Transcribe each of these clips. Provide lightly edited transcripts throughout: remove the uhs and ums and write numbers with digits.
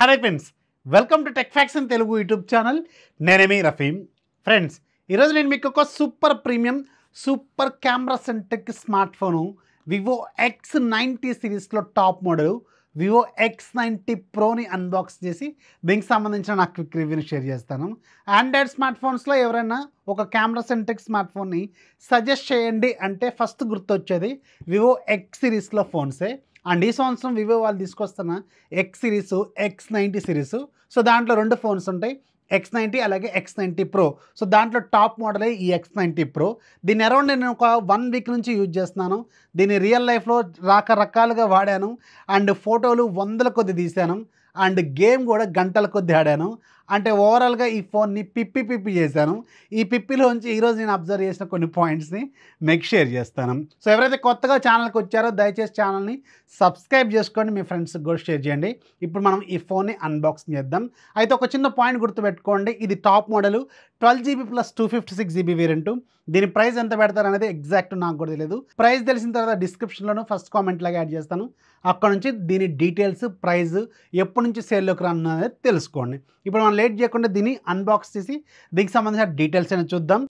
Hello friends, welcome to tech facts in Telugu YouTube channel. నేనే మీ Rafeem. Friends, ఈరోజు నేను మీకు ఒక super premium super camera centric smart phone Vivo X90 సిరీస్లో టాప్ మోడల్ వివో X90 ప్రోని అన్బాక్స్ చేసి దీనికి సంబంధించిన నా క్విక్ రివ్యూని షేర్ చేస్తాను. ఆండ్రాయిడ్ స్మార్ట్ ఫోన్స్లో ఎవరైనా ఒక కెమెరా సెంట్రిక్ స్మార్ట్ ఫోన్ని సజెస్ట్ చేయండి అంటే ఫస్ట్ గుర్తొచ్చేది వివో X సిరీస్లో ఫోన్సే. అండ్ ఈ సంవత్సరం వివో వాళ్ళు తీసుకొస్తున్న X series X90 series. So దాంట్లో రెండు ఫోన్స్ ఉంటాయి, X90 అలాగే X90 Pro. సో దాంట్లో టాప్ మోడలే ఈ X90 Pro. దీన్ని అరౌండ్ నేను ఒక 1 వీక్ నుంచి యూజ్ చేస్తున్నాను. దీన్ని రియల్ లైఫ్లో రకరకాలుగా వాడాను. అండ్ ఫోటోలు వందల కొద్ది తీశాను. అండ్ గేమ్ కూడా గంటల కొద్ది ఆడాను. అంటే ఓవరాల్గా ఈ ఫోన్ని పిప్పి చేశాను. ఈ పిప్పిలోంచి ఈరోజు నేను అబ్జర్వ్ చేసిన కొన్ని పాయింట్స్ని మీకు షేర్ చేస్తాను. సో ఎవరైతే కొత్తగా ఛానల్కి వచ్చారో దయచేసి ఛానల్ని సబ్స్క్రైబ్ చేసుకోండి, మీ ఫ్రెండ్స్కి కూడా షేర్ చేయండి. ఇప్పుడు మనం ఈ ఫోన్ని అన్బాక్సింగ్ చేద్దాం. అయితే ఒక చిన్న పాయింట్ గుర్తుపెట్టుకోండి, ఇది top model 12GB + 256GB variant. దీని ప్రైస్ ఎంత పెడతారు అనేది ఎగ్జాక్ట్ నాకు కూడా తెలియదు. ప్రైస్ తెలిసిన తర్వాత డిస్క్రిప్షన్లోనూ ఫస్ట్ కామెంట్ లాగా యాడ్ చేస్తాను. అక్కడ నుంచి దీని డీటెయిల్స్, ప్రైస్, ఎప్పటి నుంచి సేల్లోకి రాను అనేది తెలుసుకోండి. ఇప్పుడు మనం లేట్ చేయకుండా దీన్ని అన్బాక్స్ చేసి దీనికి సంబంధించిన డీటెయిల్స్ అనేది చూద్దాం.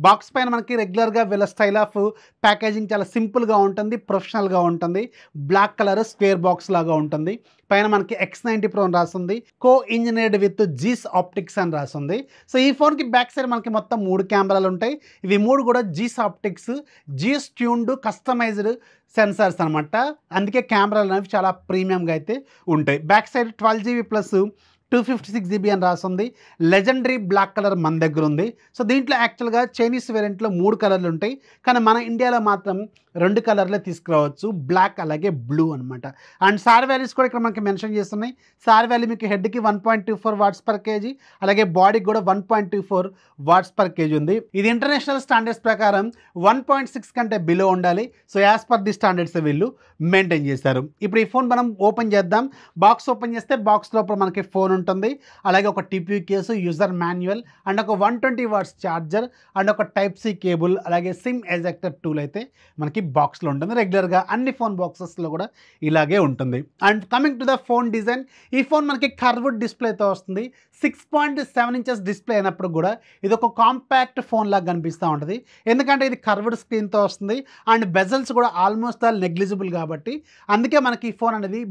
బాక్స్ పైన మనకి రెగ్యులర్గా వీళ్ళ స్టైల్ ఆఫ్ ప్యాకేజింగ్ చాలా సింపుల్గా ఉంటుంది, ప్రొఫెషనల్గా ఉంటుంది. బ్లాక్ కలర్ స్క్వేర్ బాక్స్ లాగా ఉంటుంది. పైన మనకి X90 Pro అని రాస్తుంది. కో ఇంజనీర్డ్ విత్ జీస్ ఆప్టిక్స్ అని రాస్తుంది. సో ఈ ఫోన్కి బ్యాక్ సైడ్ మనకి మొత్తం 3 కెమెరాలు ఉంటాయి. ఇవి 3 కూడా Zeiss optics, Zeiss tuned customized sensors అనమాట. అందుకే కెమెరాలు అనేవి చాలా ప్రీమియంగా అయితే ఉంటాయి. బ్యాక్ సైడ్ 12GB + 256GB అని రాస్తుంది. లెజెండరీ బ్లాక్ కలర్ మన దగ్గర ఉంది. సో దీంట్లో యాక్చువల్గా చైనీస్ వేరియంట్లో 3 కలర్లు ఉంటాయి, కానీ మన ఇండియాలో మాత్రం 2 కలర్లే తీసుకురావచ్చు, బ్లాక్ అలాగే బ్లూ అనమాట. అండ్ సార్ వాల్యూస్ కూడా ఇక్కడ మనకి మెన్షన్ చేస్తున్నాయి. సార్ వాల్యూ మీకు హెడ్కి 1.24 వాట్స్/kg, అలాగే బాడీకి కూడా 1.24 వాట్స్/kg ఉంది. ఇది ఇంటర్నేషనల్ స్టాండర్డ్స్ ప్రకారం 1.6 కంటే బిలో ఉండాలి. So as per the standards వీళ్ళు మెయింటైన్ చేశారు. ఇప్పుడు ఈ ఫోన్ మనం ఓపెన్ చేద్దాం. బాక్స్ ఓపెన్ చేస్తే బాక్స్ లోపల మనకి ఫోన్ ఉంటుంది, అలాగే ఒక TPU case, user manual, and ఒక 120 వాట్స్ ఛార్జర్, అండ్ ఒక Type-C కేబుల్, అలాగే సిమ్ ఎజెక్టర్ టూల్ అయితే మనకి బాక్స్లో ఉంటుంది. రెగ్యులర్గా అన్ని ఫోన్ బాక్సెస్లో కూడా ఇలాగే ఉంటుంది. And coming to the phone design, ఈ ఫోన్ మనకి కర్వ్డ్ డిస్ప్లేతో వస్తుంది. 6.7 ఇంచెస్ డిస్ప్లే అయినప్పుడు కూడా ఇది ఒక కాంపాక్ట్ ఫోన్ లాగా కనిపిస్తూ ఉంటుంది, ఎందుకంటే ఇది కర్వ్డ్ స్క్రీన్తో వస్తుంది. అండ్ బెజల్స్ కూడా ఆల్మోస్ట్ ఆల్ నెగ్లిజిబుల్ కాబట్టి అందుకే మనకి ఈ ఫోన్ అనేది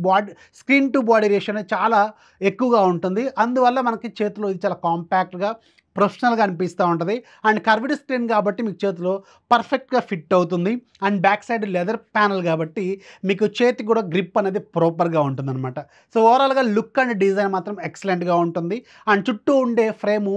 స్క్రీన్ టు బాడీ రేషియో అనేది చాలా ఎక్కువగా ఉంటుంది. అందువల్ల మనకి చేతిలో ఇది చాలా కాంపాక్ట్గా ప్రొఫెషనల్గా అనిపిస్తూ ఉంటుంది. అండ్ కర్వ్డ్ స్క్రీన్ కాబట్టి మీకు చేతిలో పర్ఫెక్ట్గా ఫిట్ అవుతుంది. And back side leather panel కాబట్టి మీకు చేతికి కూడా గ్రిప్ అనేది ప్రాపర్గా ఉంటుంది అనమాట. సో ఓవరాల్గా లుక్ అండ్ డిజైన్ మాత్రం ఎక్సలెంట్గా ఉంటుంది. అండ్ చుట్టూ ఉండే frame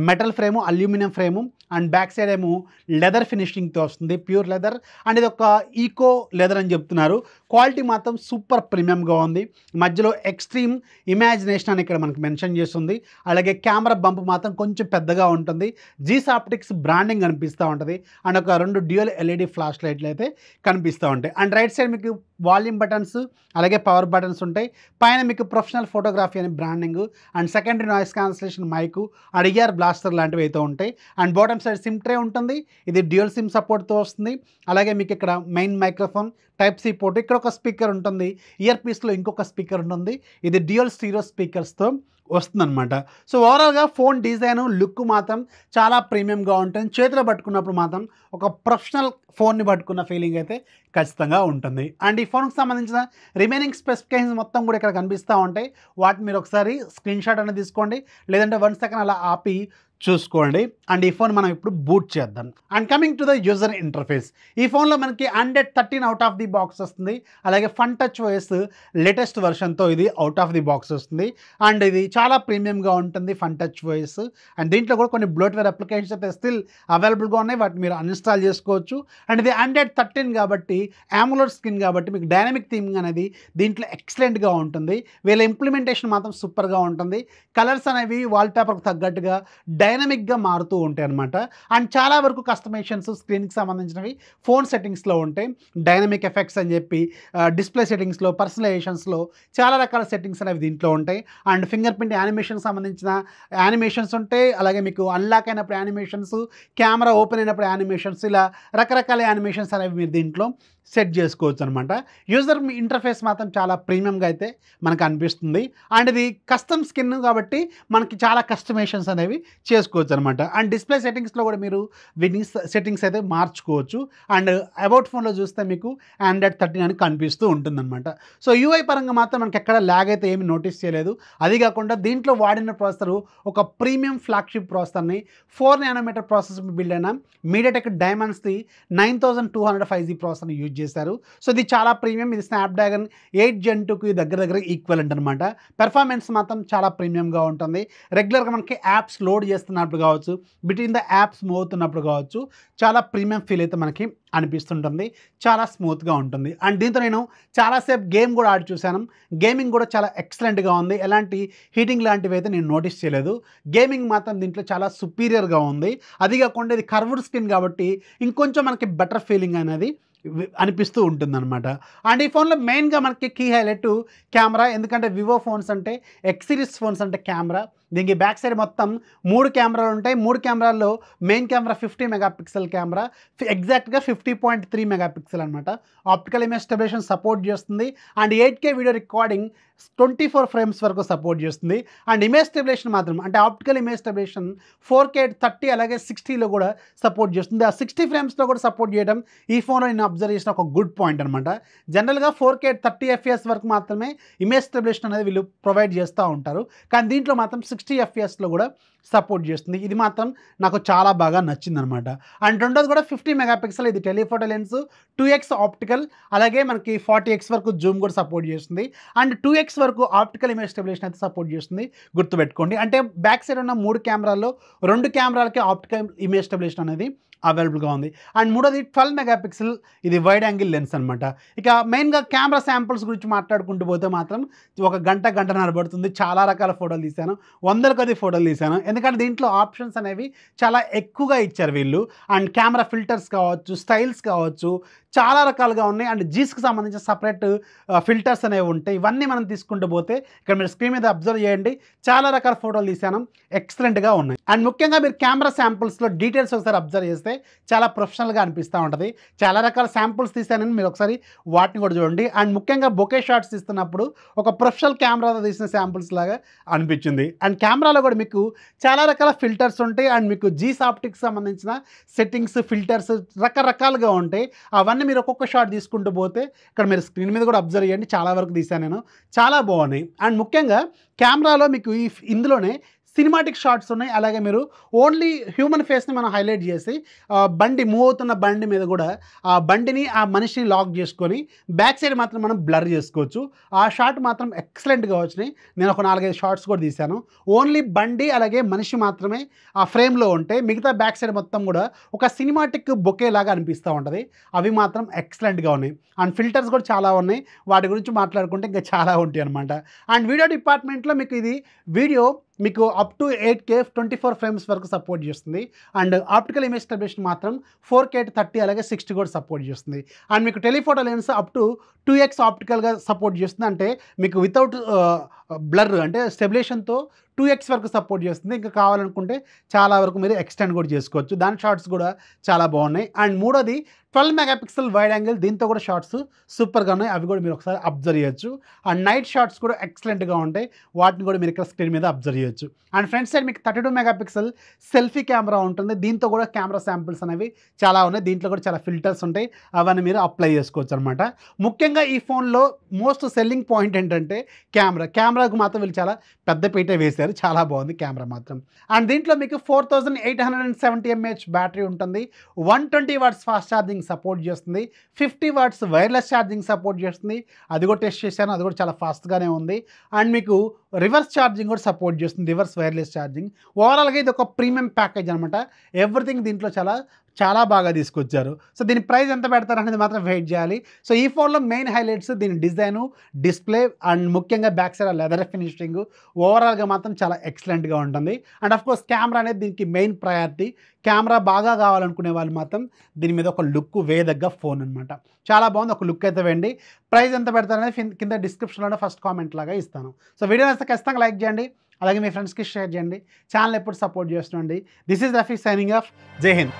metal frame, aluminium frame, and back side ఏమో లెదర్ ఫినిషింగ్తో వస్తుంది, ప్యూర్ లెదర్. అండ్ ఇది ఒక ఈకో లెదర్ అని చెప్తున్నారు. క్వాలిటీ మాత్రం సూపర్ ప్రీమియంగా ఉంది. మధ్యలో ఎక్స్ట్రీమ్ ఇమాజినేషన్ అని ఇక్కడ మనకి మెన్షన్ చేస్తుంది. అలాగే కెమెరా బంప్ మాత్రం కొంచెం పెద్దగా ఉంటుంది. జీస్ ఆప్టిక్స్ బ్రాండింగ్ కనిపిస్తూ ఉంటుంది. అండ్ ఒక 2 డ్యూయల్ LED ఫ్లాష్ లైట్లు అయితే కనిపిస్తూ ఉంటాయి. అండ్ రైట్ సైడ్ మీకు వాల్యూమ్ బటన్స్, అలాగే పవర్ బటన్స్ ఉంటాయి. పైన మీకు ప్రొఫెషనల్ ఫోటోగ్రఫీ అని branding, and secondary noise cancellation mic, and ear blaster లాంటివి అయితే ఉంటాయి. And bottom side SIM tray ఉంటుంది. ఇది డ్యూయల్ సిమ్ సపోర్ట్తో వస్తుంది. అలాగే మీకు ఇక్కడ మెయిన్ మైక్రోఫోన్, Type-C పోర్ట్, ఇక్కడ ఒక స్పీకర్ ఉంటుంది. ఇయర్ పీస్లో ఇంకొక స్పీకర్ ఉంటుంది. ఇది డ్యూయల్ స్టీరియో స్పీకర్స్తో వస్తుందన్నమాట. సో ఓవరాల్గా ఫోన్ డిజైన్, లుక్ మాత్రం చాలా ప్రీమియంగా ఉంటుంది. చేతిలో పట్టుకున్నప్పుడు మాత్రం ఒక ప్రొఫెషనల్ ఫోన్ని పట్టుకున్న ఫీలింగ్ అయితే ఖచ్చితంగా ఉంటుంది. అండ్ ఈ ఫోన్కి సంబంధించిన రిమైనింగ్ స్పెసిఫికేషన్స్ మొత్తం కూడా ఇక్కడ కనిపిస్తూ ఉంటాయి. వాటిని మీరు ఒకసారి స్క్రీన్ షాట్ అనేది తీసుకోండి, లేదంటే 1 సెకండ్ అలా ఆపి చూసుకోండి. అండ్ ఈ ఫోన్ మనం ఇప్పుడు బూట్ చేద్దాం. And coming to the user interface, ఈ ఫోన్లో మనకి Android 13 out of the box వస్తుంది. అలాగే FunTouchOS లేటెస్ట్ వెర్షన్తో ఇది అవుట్ ఆఫ్ ది బాక్స్ వస్తుంది. అండ్ ఇది చాలా ప్రీమియంగా ఉంటుంది FunTouchOS. అండ్ దీంట్లో కూడా కొన్ని బ్లోట్వేర్ అప్లికేషన్స్ అయితే స్టిల్ అవైలబుల్గా ఉన్నాయి, వాటిని మీరు అన్ఇన్స్టాల్ చేసుకోవచ్చు. అండ్ ఇది Android 13 కాబట్టి AMOLED స్క్రీన్ కాబట్టి మీకు డైనమిక్ థీమింగ్ అనేది దీంట్లో ఎక్సలెంట్గా ఉంటుంది. వీళ్ళ ఇంప్లిమెంటేషన్ మాత్రం సూపర్గా ఉంటుంది. కలర్స్ అనేవి వాల్పేపర్కి తగ్గట్టుగా డైనమిక్గా మారుతూ ఉంటాయి అనమాట. అండ్ చాలా వరకు కస్టమైజేషన్స్ స్క్రీన్కి సంబంధించినవి ఫోన్ సెట్టింగ్స్లో ఉంటాయి. డైనమిక్ ఎఫెక్ట్స్ అని చెప్పి డిస్ప్లే సెట్టింగ్స్లో, పర్సనలైజేషన్స్లో చాలా రకాల సెట్టింగ్స్ అనేవి దీంట్లో ఉంటాయి. అండ్ ఫింగర్ ప్రింట్ యానిమేషన్ సంబంధించిన యానిమేషన్స్ ఉంటాయి. అలాగే మీకు అన్లాక్ అయినప్పుడు యానిమేషన్స్, కెమెరా ఓపెన్ అయినప్పుడు యానిమేషన్స్, ఇలా రకరకాల యానిమేషన్స్ అనేవి మీరు దీంట్లో సెట్ చేసుకోవచ్చు అనమాట. యూజర్ ఇంటర్ఫేస్ మాత్రం చాలా ప్రీమియంగా అయితే మనకు అనిపిస్తుంది. అండ్ ఇది కస్టమ్ స్కిన్ కాబట్టి మనకి చాలా కస్టమైజేషన్స్ అనేవి చేసుకోవచ్చు అనమాట. అండ్ డిస్ప్లే సెట్టింగ్స్లో కూడా మీరు వీటిని సెట్టింగ్స్ అయితే మార్చుకోవచ్చు. అండ్ అబౌట్ ఫోన్లో చూస్తే మీకు Android 13 అని కనిపిస్తూ ఉంటుందన్నమాట. సో యూఐ పరంగా మాత్రం మనకి ఎక్కడ ల్యాగ్ అయితే ఏమి నోటీస్ చేయలేదు. అది కాకుండా దీంట్లో వాడిన ప్రాసెసర్ ఒక ప్రీమియం ఫ్లాగ్షిప్ ప్రాసెసర్ని 4 నానోమీటర్ ప్రాసెస్ బిల్డ్ అయిన మీడియాటెక్ డైమండ్స్ది 9200 5G ప్రాసెసర్ని యూజ్ చేశారు. సో ఇది చాలా ప్రీమియం. ఇది స్నాప్డ్రాగన్ 8 Gen 2కి దగ్గర ఈక్వలెంట్ అనమాట. పెర్ఫార్మెన్స్ మాత్రం చాలా ప్రీమియంగా ఉంటుంది. రెగ్యులర్గా మనకి యాప్స్ లోడ్ చేస్తున్నప్పుడు కావచ్చు, బిట్వీన్ ద యాప్స్ మూవ్ అవుతున్నప్పుడు కావచ్చు, చాలా ప్రీమియం ఫీల్ అయితే మనకి అనిపిస్తుంటుంది. చాలా స్మూత్గా ఉంటుంది. అండ్ దీంతో నేను చాలాసేపు గేమ్ కూడా ఆడి చూశాను. గేమింగ్ కూడా చాలా ఎక్సలెంట్గా ఉంది. ఎలాంటి హీటింగ్ లాంటివి అయితే నేను నోటీస్ చేయలేదు. గేమింగ్ మాత్రం దీంట్లో చాలా సుపీరియర్గా ఉంది. అది కాకుండా ఇది కర్వ్డ్ స్క్రీన్ కాబట్టి ఇంకొంచెం మనకి బెటర్ ఫీలింగ్ అనేది అనిపిస్తూ ఉంటుందన్నమాట. అండ్ ఈ ఫోన్లో మెయిన్గా మనకి కీ హైలైట్ కెమెరా. ఎందుకంటే వివో ఫోన్స్ అంటే, ఎక్స్ సిరీస్ ఫోన్స్ అంటే కెమెరా. దీనికి బ్యాక్ సైడ్ మొత్తం 3 కెమెరాలు ఉంటాయి. 3 కెమెరాల్లో మెయిన్ కెమెరా 50 మెగాపిక్సెల్ కెమెరా, ఎగ్జాక్ట్గా 50.3 మెగాపిక్సెల్ అనమాట. ఆప్టికల్ ఇమేజ్ స్టెబిలైజేషన్ సపోర్ట్ చేస్తుంది. And 8K video recording 24 frames వరకు సపోర్ట్ చేస్తుంది. అండ్ ఇమేజ్ స్టెబిలైజేషన్ మాత్రం అంటే ఆప్టికల్ ఇమేజ్ స్టెబిలైజేషన్ 4K 30 అలాగే 60లో కూడా సపోర్ట్ చేస్తుంది. ఆ 60 ఫ్రేమ్స్లో కూడా సపోర్ట్ చేయడం ఈ ఫోన్లో నేను అబ్జర్వ్ చేసిన ఒక గుడ్ పాయింట్ అనమాట. జనరల్గా 4K 30 FPS వరకు మాత్రమే ఇమేజ్ స్టెబిలైజేషన్ అనేది వీళ్ళు ప్రొవైడ్ చేస్తూ ఉంటారు. కానీ దీంట్లో మాత్రం 60 FPSలో కూడా సపోర్ట్ చేస్తుంది. ఇది మాత్రం నాకు చాలా బాగా నచ్చిందనమాట. అండ్ రెండోది కూడా 50 మెగాపిక్సెల్. ఇది టెలిఫోటో లెన్స్, 2x ఆప్టికల్, అలాగే మనకి 40x వరకు జూమ్ కూడా సపోర్ట్ చేస్తుంది. అండ్ 2x వరకు ఆప్టికల్ ఇమేజ్ స్టెబిలైజేషన్ అయితే సపోర్ట్ చేస్తుంది. గుర్తుపెట్టుకోండి. అంటే బ్యాక్ సైడ్ ఉన్న 3 కెమెరాల్లో 2 కెమెరాలకి ఆప్టికల్ ఇమేజ్ స్టెబిలైజేషన్ అనేది అవైలబుల్గా ఉంది. అండ్ మూడోది 12 మెగాపిక్సెల్. ఇది వైడ్ యాంగిల్ లెన్స్ అనమాట. ఇక మెయిన్గా కెమెరా శాంపుల్స్ గురించి మాట్లాడుకుంటూ పోతే మాత్రం ఒక గంటన్నర పడుతుంది. చాలా రకాల ఫోటోలు తీశాను, 100 కొద్ది ఫోటోలు తీశాను. ఎందుకంటే దీంట్లో ఆప్షన్స్ అనేవి చాలా ఎక్కువగా ఇచ్చారు వీళ్ళు. అండ్ కెమెరా ఫిల్టర్స్ కావచ్చు, స్టైల్స్ కావచ్చు, చాలా రకాలుగా ఉన్నాయి. అండ్ జీస్కి సంబంధించిన సపరేట్ ఫిల్టర్స్ అనేవి ఉంటాయి. ఇవన్నీ మనం తీసుకుంటూ పోతే ఇక్కడ మీరు స్క్రీన్ మీద అబ్జర్వ్ చేయండి, చాలా రకాల ఫోటోలు తీశాను, ఎక్సలెంట్గా ఉన్నాయి. అండ్ ముఖ్యంగా మీరు కెమెరా శాంపుల్స్లో డీటెయిల్స్ ఒకసారి అబ్జర్వ్ చేస్తే చాలా ప్రొఫెషనల్గా అనిపిస్తూ ఉంటుంది. చాలా రకాల శాంపుల్స్ తీశానని మీరు ఒకసారి వాటిని కూడా చూడండి. అండ్ ముఖ్యంగా బొకే షాట్స్ తీస్తున్నప్పుడు ఒక ప్రొఫెషనల్ కెమెరాతో తీసిన శాంపుల్స్ లాగా అనిపించింది. అండ్ కెమెరాలో కూడా మీకు చాలా రకాల ఫిల్టర్స్ ఉంటాయి. అండ్ మీకు జీస్ ఆప్టిక్స్ సంబంధించిన సెట్టింగ్స్, ఫిల్టర్స్ రకరకాలుగా ఉంటాయి. అవన్నీ మీరు ఒక్కొక్క షాట్ తీసుకుంటూ పోతే ఇక్కడ మీరు స్క్రీన్ మీద కూడా అబ్జర్వ్ చేయండి, చాలా వరకు తీశాను నేను, చాలా బాగున్నాయి. అండ్ ముఖ్యంగా కెమెరాలో మీకు ఇందులోనే సినిమాటిక్ షాట్స్ ఉన్నాయి. అలాగే మీరు ఓన్లీ హ్యూమన్ ఫేస్ని మనం హైలైట్ చేసి బండి మూవ్ అవుతున్న బండి మీద కూడా ఆ బండిని, ఆ మనిషిని లాక్ చేసుకొని బ్యాక్ సైడ్ మాత్రం మనం బ్లర్ చేసుకోవచ్చు. ఆ షాట్ మాత్రం ఎక్సలెంట్గా వచ్చినాయి. నేను ఒక 4-5 షాట్స్ కూడా తీశాను. ఓన్లీ బండి అలాగే మనిషి మాత్రమే ఆ ఫ్రేమ్లో ఉంటే మిగతా బ్యాక్ సైడ్ మొత్తం కూడా ఒక సినిమాటిక్ బొకే లాగా అనిపిస్తూ ఉంటుంది. అవి మాత్రం ఎక్సలెంట్గా ఉన్నాయి. అండ్ ఫిల్టర్స్ కూడా చాలా ఉన్నాయి. వాటి గురించి మాట్లాడుకుంటే ఇంకా చాలా ఉంటాయి అనమాట. అండ్ వీడియో డిపార్ట్మెంట్లో మీకు ఇది వీడియో మీకు అప్ టు 8K 24 ఫ్రేమ్స్ వరకు సపోర్ట్ చేస్తుంది. అండ్ ఆప్టికల్ ఇమేజ్ స్టెబిలైజేషన్ మాత్రం 4K 30 అలాగే 60 కూడా సపోర్ట్ చేస్తుంది. అండ్ మీకు telephoto lens up to 2x ఆప్టికల్గా సపోర్ట్ చేస్తుంది. అంటే మీకు వితౌట్ బ్లర్ అంటే స్టెబిలైజేషన్తో 2x వరకు సపోర్ట్ చేస్తుంది. ఇంకా కావాలనుకుంటే చాలా వరకు మీరు ఎక్స్టెండ్ కూడా చేసుకోవచ్చు. దాని షార్ట్స్ కూడా చాలా బాగున్నాయి. అండ్ మూడోది 12 మెగాపిక్సెల్ వైడ్ యాంగిల్. దీంతో కూడా షార్ట్స్ సూపర్గా ఉన్నాయి. అవి కూడా మీరు ఒకసారి అబ్జర్వ్ చేయొచ్చు. అండ్ నైట్ షార్ట్స్ కూడా ఎక్సలెంట్గా ఉంటాయి. వాటిని కూడా మీరు ఇక్కడ స్క్రీన్ మీద అబ్జర్వ్ చేయొచ్చు. అండ్ ఫ్రంట్ సైడ్ మీకు 32 మెగాపిక్సెల్ సెల్ఫీ కెమెరా ఉంటుంది. దీంతో కూడా కెమెరా శాంపుల్స్ అనేవి చాలా ఉన్నాయి. దీంట్లో కూడా చాలా ఫిల్టర్స్ ఉంటాయి. అవన్నీ మీరు అప్లై చేసుకోవచ్చు అనమాట. ముఖ్యంగా ఈ ఫోన్లో మోస్ట్ సెల్లింగ్ పాయింట్ ఏంటంటే కెమెరాకు మాత్రం వీళ్ళు చాలా పెద్ద పీట వేశారు. చాలా బాగుంది కెమెరా మాత్రం. అండ్ దీంట్లో మీకు 4870 mAh బ్యాటరీ ఉంటుంది. 120 వాట్స్ ఫాస్ట్ ఛార్జింగ్ సపోర్ట్ చేస్తుంది. 50 వాట్స్ వైర్లెస్ ఛార్జింగ్ సపోర్ట్ చేస్తుంది. అది కూడా టెస్ట్ చేశాను, అది కూడా చాలా ఫాస్ట్గానే ఉంది. అండ్ మీకు రివర్స్ ఛార్జింగ్ కూడా సపోర్ట్ చేస్తుంది, రివర్స్ వైర్లెస్ ఛార్జింగ్. ఓవరాల్గా ఇది ఒక ప్రీమియం ప్యాకేజ్ అనమాట. ఎవ్రీథింగ్ దీంట్లో చాలా చాలా బాగా తీసుకొచ్చారు. సో దీని ప్రైస్ ఎంత పెడతారనేది మాత్రం వెయిట్ చేయాలి. సో ఈ ఫోన్‌లో మెయిన్ హైలైట్స్ దీని డిజైను, డిస్‌ప్లే అండ్ ముఖ్యంగా బ్యాక్ సైడ్ లెదర్ ఫినిషింగ్ ఓవరాల్‌గా మాత్రం చాలా ఎక్సలెంట్‌గా ఉంటుంది. అండ్ ఆఫ్‌కోర్స్ కెమెరా అనేది దీనికి మెయిన్ ప్రయారిటీ. కెమెరా బాగా కావాలనుకునే వాళ్ళు మాత్రం దీని మీద ఒక లుక్ వేయదగ్గ ఫోన్ అనమాట. చాలా బాగుంది. ఒక లుక్ అయితే వేయండి. ప్రైస్ ఎంత పెడతారనేది కింద డిస్క్రిప్షన్‌లోనే ఫస్ట్ కామెంట్ లాగా ఇస్తాను. సో వీడియో నచ్చితే ఖచ్చితంగా లైక్ చేయండి. అలాగే మీ ఫ్రెండ్స్‌కి షేర్ చేయండి. ఛానల్ ఎప్పుడు సపోర్ట్ చేస్తుండండి. This is Rafi signing off. జై హింద్.